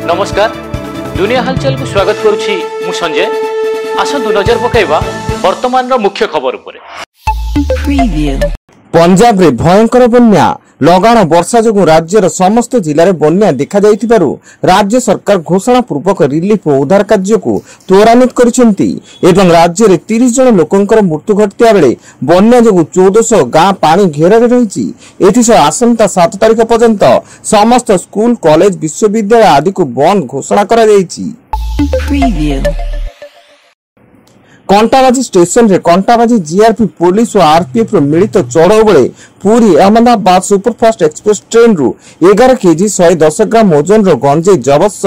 नमस्कार दुनिया हलचल को स्वागत करुछि मु संजय। आसंतु नजर पकाइबा वर्तमान मुख्य खबर उपरे। पंजाब रे भयंकर बन्या लगाण वर्षा जोगु राज्यर समस्त जिले में बन्या देखा जाइथिबारु राज्य सरकार घोषणा पूर्वक रिलीफ और उद्धार कार्य को त्वरान्वित करिसेंती एवं राज्य रे 30 जन लोकंकर मृत्यु घटिया बेले बन्या जोगु 1400 गाँ पानी घेरारे रहिछि। एथिसह आसंता 7 तारिख पर्यंत समस्त स्कूल कॉलेज विश्वविद्यालय आदि को बंद घोषणा करा जाइछि। कंटाबाजी स्टेशन रे कंटाबाजी जीआरपी पुलिस और आरपीएफ रो मिलित चढ़ाऊ बेले Puri Ahmedabad superfast express train रु 11 केजी 110 ग्राम ओजन रो गंजेई जबत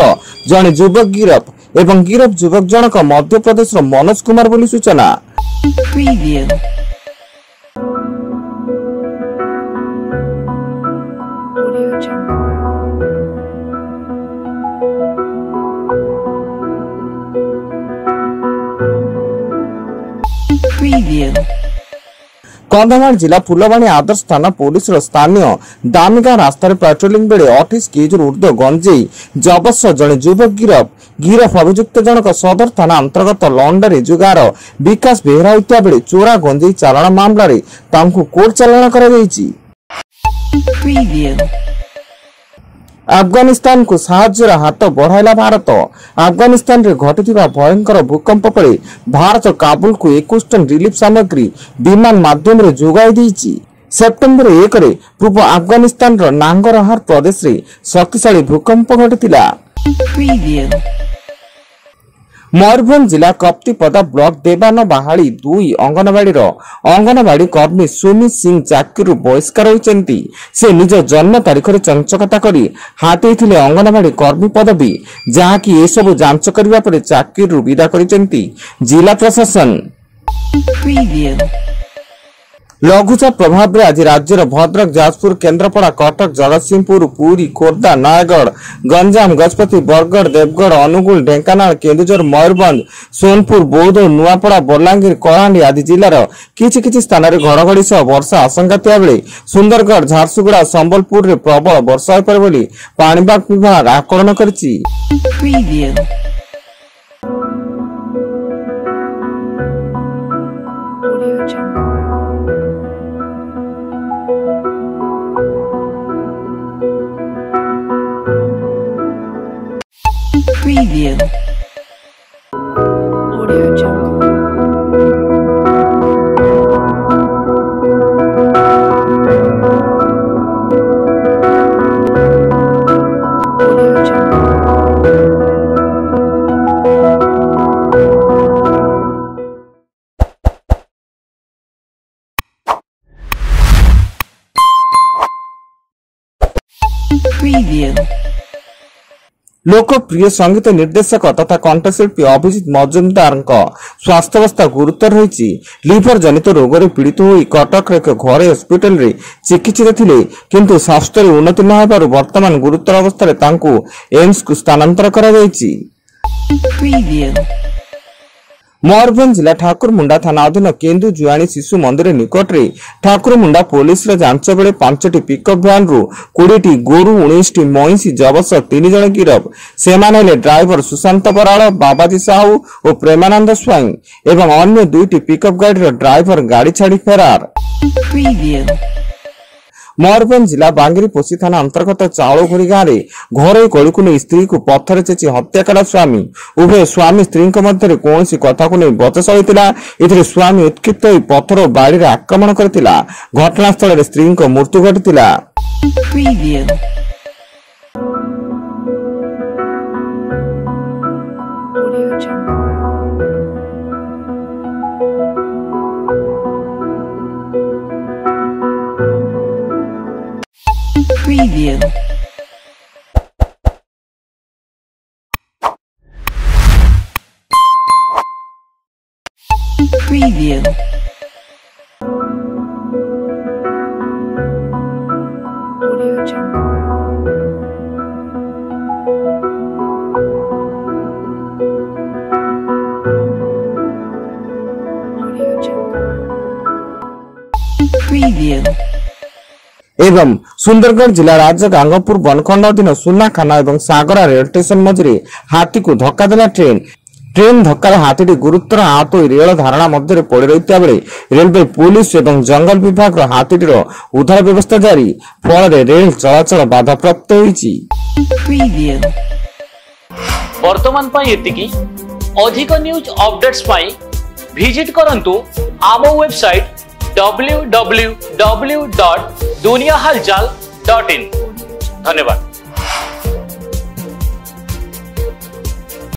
जने युवक गिरफ एवं गिरफ युवक जनक मध्य प्रदेश रो मनोज कुमार बोली सूचना। कंधमाल जिला फुलवाणी आदर्श थाना पुलिस स्थानीय दामिगा रास्तार पेट्रोलिंग बेले 28 केजी ऊर्ध्व गंजेई जबत जड़े युवक गिरफ अभियुक्त जनक सदर थाना अंतर्गत लंडारे जुगार विकास बेहरा होता बेले चोरा गंजेई चालाण मामला कोर्ट चालाण करा जायछि। अफगानिस्तान को साहाय्यर हाथ बढ़ाइला भारत। अफगानिस्तान रे घटिथिबा भयंकर भूकंप परे भारत काबुल को 21 टन रिलीफ सामग्री विमान माध्यम रे जोगाई देइछि। सेप्टेम्बर 1 रे पूर्व अफगानिस्तान रो नांगरहार प्रदेश रे शक्तिशाली भूकंप घटिथिला। मयूरभंज जिला कप्तिपदा ब्लॉक देवान बाहाली 2 अंगनवाड़ी कर्मी सुमित सिंह चाकरी बहिष्कार होइचंती। से निज जन्म तारीख रे चंचकता करी हातेइथिले अंगनवाड़ी कर्मी पदवी जहाँकि ए सब जांच करिबा परे चाकरी विदा करिचंती जिला प्रशासन। लघुचाप प्रभाव में आज राज्यर भद्रक जाजपुर केन्द्रापड़ा कटक जगतसिंहपुर पुरी खोर्धा नयगढ़ गंजाम गजपति बरगढ़ देवगढ़ अनुगुल ढेंकानाल केन्दुझर मयूरभंज सोनपुर बौद्ध नुआपड़ा बलांगीर कलाहांडी आदि जिलार किछि स्थान में घड़घड़ी सह वर्षा आशंका थिया बेले सुंदरगढ़ झारसुगुड़ा संबलपुर में प्रबल वर्षा होइपारे बोली पाणीपाग विभाग आकलन करिछि। लोकप्रिय संगीत निर्देशक तथा कंठशिल्पी अभिजीत मजुमदार स्वास्थ्यावस्था गुरुतर रही। लिभर जनित रोग पीड़ित होई कटक एक घरे हॉस्पिटल रे चिकित्सित थिले किंतु स्वास्थ्य उन्नति न होबारु वर्तमान गुरुतर अवस्था एम्स को स्थानांतर करा जायछि। मयूरभंज जिला ठाकुरमुंडा थाना अधीन केन्दु जुआणी शिशु मंदिर निकट में ठाकुरमुंडा पुलिस जांच बेले 5टी पिकअप भ्यान रु 20टी गोरु 19टी महिषी जबत 3 जन गिरफ। सेमाने ड्राइवर सुशांत बराड़ बाबाजी साहू और प्रेमानंद स्वाई एवं अन्य 2टी पिकअप गाड़ी ड्राइवर गाड़ी छाड़ी फेरार। मयूरभंज जिला बांगिरीपोषी थाना अंतर्गत चाउलघोरी गाँव में घरोई कली को नहीं स्त्री को पत्थर चेची हत्या कला स्वामी। उभय स्वामी स्त्री मध्य कौन कथा को नहीं बचसा होता। स्वामी उत्क्षिप्त हो पत्थर और बाड़ी आक्रमण करथिला। घटनास्थल में स्त्री मृत्यु घटिथिला। एवं सुंदरगढ़ जिला राज्य गांगपुर बनखंड अधीन सुनाखाना और सागरा रेल स्टेशन मझे हाथी को धक्का देला ट्रेन धक्का हाथी गुरुतर आहत हो रेल धारणा मध्य पड़ रही बेले रेलवे पुलिस और जंगल विभाग हाथीटीर उद्धार व्यवस्था जारी फल रेल चलाचल बाधाप्राप्त होईची। वर्तमान अधिक न्यूज अपडेट्स विजिट करंतु आम वेबसाइट www.duniyahalchal.in। धन्यवाद।